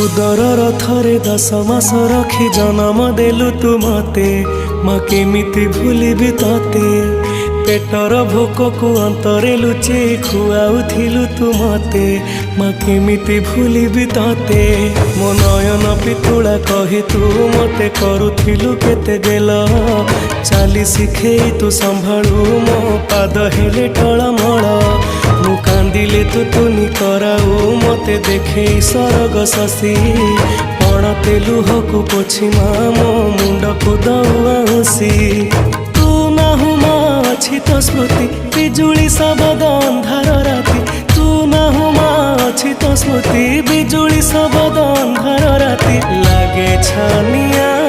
उदरर थरे 10 मास रखी जन्म देलु तू मते माँ केमिति भूलिबि तते पेटर भोक को अंतरे लुचे खुआउथिलु तू मते माँ केमिति भूलिबि तते मो नयन पितुला कही तू मते करुथिलु केते गेल चाली शिखेई तू संभाळु मो पाद हेले टळमळ मु कांदिले तू तुनी कराऊ मते देखे सरग शशि पणते लुहकु पोछि मो मुंड को दउसी तू नाहु मा अछि तो स्मृति बिजुली सबद अंधार राति तू नाहु मा अछि तो स्मृति बिजुली सबद अंधार राति लागे छानिया